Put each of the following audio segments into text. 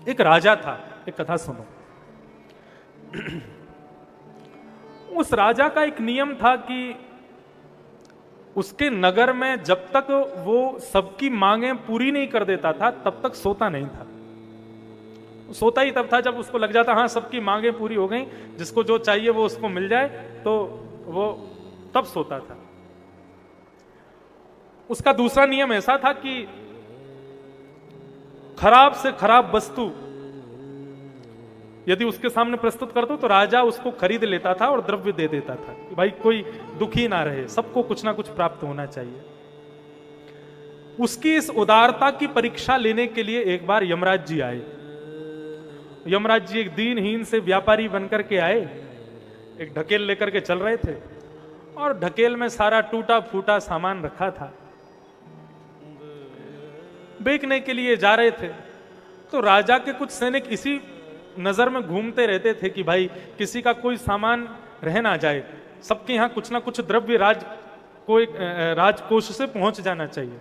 एक राजा था, एक कथा सुनो। उस राजा का एक नियम था कि उसके नगर में जब तक वो सबकी मांगें पूरी नहीं कर देता था तब तक सोता नहीं था। सोता ही तब था जब उसको लग जाता हाँ सबकी मांगें पूरी हो गई, जिसको जो चाहिए वो उसको मिल जाए, तो वो तब सोता था। उसका दूसरा नियम ऐसा था कि खराब से खराब वस्तु यदि उसके सामने प्रस्तुत कर दो तो राजा उसको खरीद लेता था और द्रव्य दे देता था कि भाई कोई दुखी ना रहे, सबको कुछ ना कुछ प्राप्त होना चाहिए। उसकी इस उदारता की परीक्षा लेने के लिए एक बार यमराज जी आए। यमराज जी एक दीनहीन से व्यापारी बनकर के आए, एक ढकेल लेकर के चल रहे थे और ढकेल में सारा टूटा फूटा सामान रखा था। बेचने के लिए जा रहे थे तो राजा के कुछ सैनिक इसी नजर में घूमते रहते थे कि भाई किसी का कोई सामान रह ना जाए, सबके यहां कुछ ना कुछ द्रव्य राजकोष से पहुंच जाना चाहिए।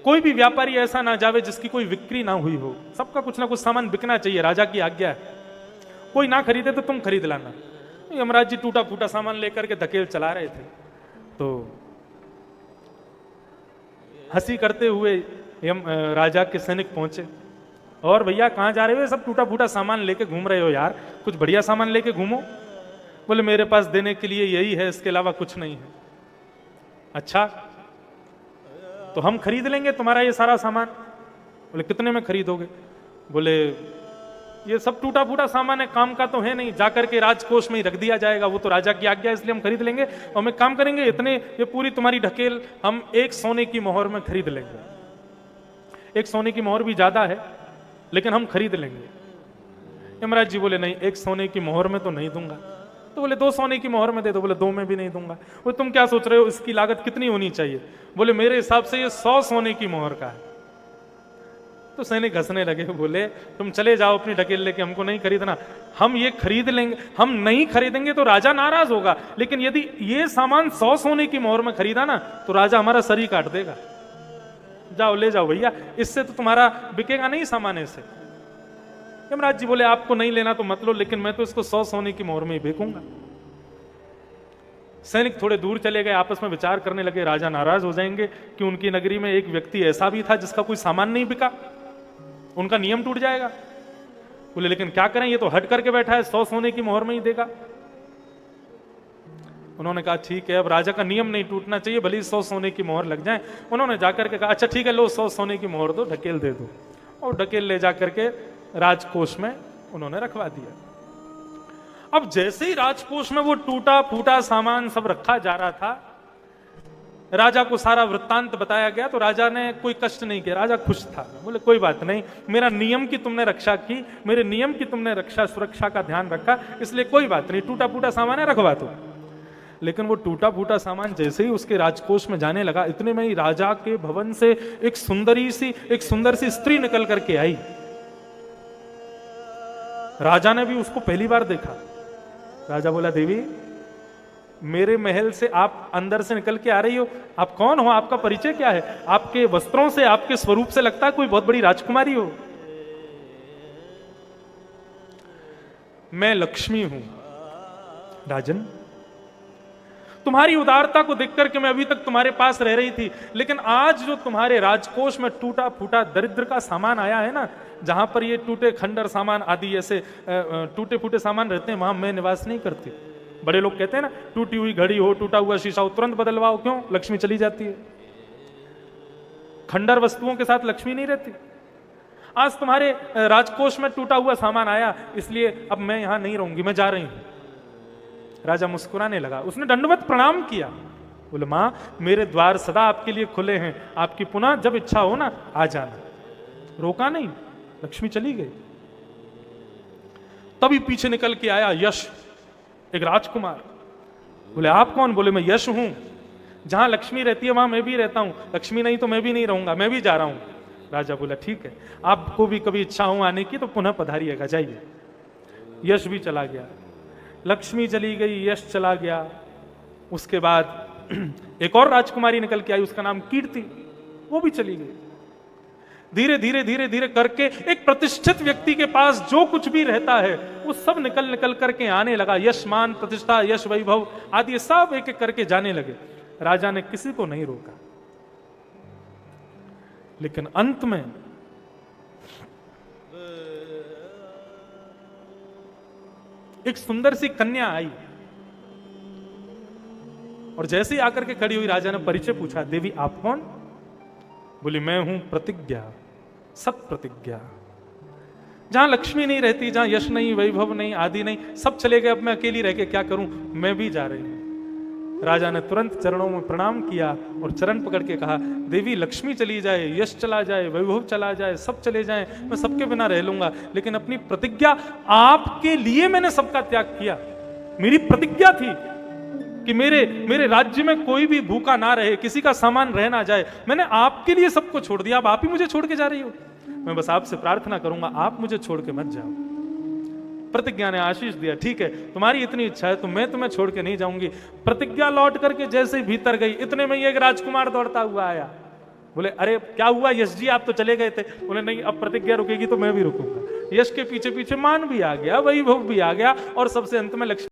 कोई भी व्यापारी ऐसा ना जावे जिसकी कोई बिक्री ना हुई हो, सबका कुछ ना कुछ सामान बिकना चाहिए, राजा की आज्ञा है। कोई ना खरीदे तो तुम खरीद लाना। यमराज जी टूटा फूटा सामान लेकर के धकेल चला रहे थे तो हंसी करते हुए राजा के सैनिक पहुंचे। और भैया कहां जा रहे हो, सब टूटा फूटा सामान लेके घूम रहे हो यार, कुछ बढ़िया सामान लेके घूमो। बोले मेरे पास देने के लिए यही है, इसके अलावा कुछ नहीं है। अच्छा तो हम खरीद लेंगे तुम्हारा ये सारा सामान। बोले कितने में खरीदोगे? बोले ये सब टूटा फूटा सामान है, काम का तो है नहीं, जाकर के राजकोष में ही रख दिया जाएगा, वो तो राजा की आज्ञा है इसलिए हम खरीद लेंगे। और हम एक काम करेंगे, इतने ये पूरी तुम्हारी ढकेल हम एक सोने की मोहर में खरीद लेंगे। एक सोने की मोहर भी ज्यादा है लेकिन हम खरीद लेंगे। यमराज जी बोले नहीं, एक सोने की मोहर में तो नहीं दूंगा। तो बोले 2 सोने की मोहर में दे दो। बोले 2 में भी नहीं दूंगा। वो तुम क्या सोच रहे हो, इसकी लागत कितनी होनी चाहिए? बोले मेरे हिसाब से ये 100 सोने की मोहर का है। तो सैनिक हंसने लगे, बोले तुम चले जाओ अपनी ढकेल लेके, हमको नहीं खरीदना, हम ये खरीद लेंगे। हम नहीं खरीदेंगे तो राजा नाराज होगा, लेकिन यदि ये सामान 100 सोने की मोहर में खरीदा ना तो राजा हमारा सर ही काट देगा। जाओ ले जाओ भैया, इससे तो तुम्हारा बिकेगा नहीं सामान ऐसे। यमराज जी बोले आपको नहीं लेना तो मत लो, लेकिन मैं तो इसको 100 सोने की मोहर में ही बेचूंगा। सैनिक थोड़े दूर चले गए, आपस में विचार करने लगे राजा नाराज हो जाएंगे कि उनकी नगरी में एक व्यक्ति ऐसा भी था जिसका कोई सामान नहीं बिका, उनका नियम टूट जाएगा। बोले लेकिन क्या करें, ये तो हट करके बैठा है, 100 सोने की मोहर में ही देगा। उन्होंने कहा ठीक है, अब राजा का नियम नहीं टूटना चाहिए, भले ही 100 सोने की मोहर लग जाए। उन्होंने जाकर के कहा अच्छा ठीक है, लो 100 सोने की मोहर दो, ढकेल दे दो। और ढकेल ले जाकर के राजकोष में उन्होंने रखवा दिया। अब जैसे ही राजकोष में वो टूटा फूटा सामान सब रखा जा रहा था, राजा को सारा वृत्तांत बताया गया तो राजा ने कोई कष्ट नहीं किया, राजा खुश था। बोले कोई बात नहीं, मेरा नियम की तुमने रक्षा की, मेरे नियम की तुमने रक्षा सुरक्षा का ध्यान रखा, इसलिए कोई बात नहीं, टूटा फूटा सामान है रखवा दो। लेकिन वो टूटा फूटा सामान जैसे ही उसके राजकोष में जाने लगा, इतने में ही राजा के भवन से एक सुंदर सी स्त्री निकल करके आई। राजा ने भी उसको पहली बार देखा। राजा बोला देवी, मेरे महल से आप अंदर से निकल के आ रही हो, आप कौन हो, आपका परिचय क्या है? आपके वस्त्रों से, आपके स्वरूप से लगता है कोई बहुत बड़ी राजकुमारी हो। मैं लक्ष्मी हूं राजन, तुम्हारी उदारता को देख करके मैं अभी तक तुम्हारे पास रह रही थी, लेकिन आज जो तुम्हारे राजकोष में टूटा फूटा दरिद्र का सामान आया है ना, जहां पर ये टूटे खंडर सामान आदि ऐसे टूटे फूटे सामान रहते हैं, वहां मैं निवास नहीं करती। बड़े लोग कहते हैं ना, टूटी हुई घड़ी हो, टूटा हुआ शीशा हो, तुरंत बदलवाओ, क्यों? लक्ष्मी चली जाती है। खंडर वस्तुओं के साथ लक्ष्मी नहीं रहती। आज तुम्हारे राजकोष में टूटा हुआ सामान आया, इसलिए अब मैं यहां नहीं रहूंगी, मैं जा रही हूं। राजा मुस्कुराने लगा, उसने दंडवत प्रणाम किया। बोले मां, मेरे द्वार सदा आपके लिए खुले हैं, आपकी पुनः जब इच्छा हो ना आ जाना। रोका नहीं, लक्ष्मी चली गई। तभी पीछे निकल के आया यश, एक राजकुमार। बोले आप कौन? बोले मैं यश हूं, जहां लक्ष्मी रहती है वहां मैं भी रहता हूं, लक्ष्मी नहीं तो मैं भी नहीं रहूंगा, मैं भी जा रहा हूं। राजा बोला ठीक है, आपको भी कभी इच्छा हो आने की तो पुनः पधारिएगा, जाइए। यश भी चला गया, लक्ष्मी चली गई, यश चला गया। उसके बाद एक और राजकुमारी निकल के आई, उसका नाम कीर्ति, वो भी चली गई। धीरे धीरे धीरे धीरे करके एक प्रतिष्ठित व्यक्ति के पास जो कुछ भी रहता है वो सब निकल निकल करके आने लगा। यश, मान, प्रतिष्ठा, यश, वैभव आदि सब एक एक करके जाने लगे। राजा ने किसी को नहीं रोका, लेकिन अंत में एक सुंदर सी कन्या आई और जैसे ही आकर के खड़ी हुई, राजा ने परिचय पूछा, देवी आप कौन? बोली मैं हूं प्रतिज्ञा, सत प्रतिज्ञा। जहां लक्ष्मी नहीं रहती, जहां यश नहीं, वैभव नहीं, आदि नहीं, सब चले गए, अब मैं अकेली रह के क्या करूं, मैं भी जा रही हूं। राजा ने तुरंत चरणों में प्रणाम किया और चरण पकड़ के कहा, देवी लक्ष्मी चली जाए, यश चला जाए, वैभव चला जाए, सब चले जाए, मैं सबके बिना रह लूंगा, लेकिन अपनी प्रतिज्ञा, आपके लिए मैंने सबका त्याग किया। मेरी प्रतिज्ञा थी कि मेरे राज्य में कोई भी भूखा ना रहे, किसी का सामान रह ना जाए, मैंने आपके लिए सबको छोड़ दिया, अब आप ही मुझे छोड़ के जा रही हो। मैं बस आपसे प्रार्थना करूंगा, आप मुझे छोड़ के मत जाओ। प्रतिज्ञा ने आशीष दिया, ठीक है तुम्हारी इतनी इच्छा है तो मैं तुम्हें छोड़ के नहीं जाऊंगी। प्रतिज्ञा लौट करके जैसे ही भीतर गई, इतने में एक राजकुमार दौड़ता हुआ आया। बोले अरे क्या हुआ यश जी, आप तो चले गए थे। बोले नहीं, अब प्रतिज्ञा रुकेगी तो मैं भी रुकूंगा। यश के पीछे पीछे मान भी आ गया, वैभव भी आ गया और सबसे अंत में लक्ष्मी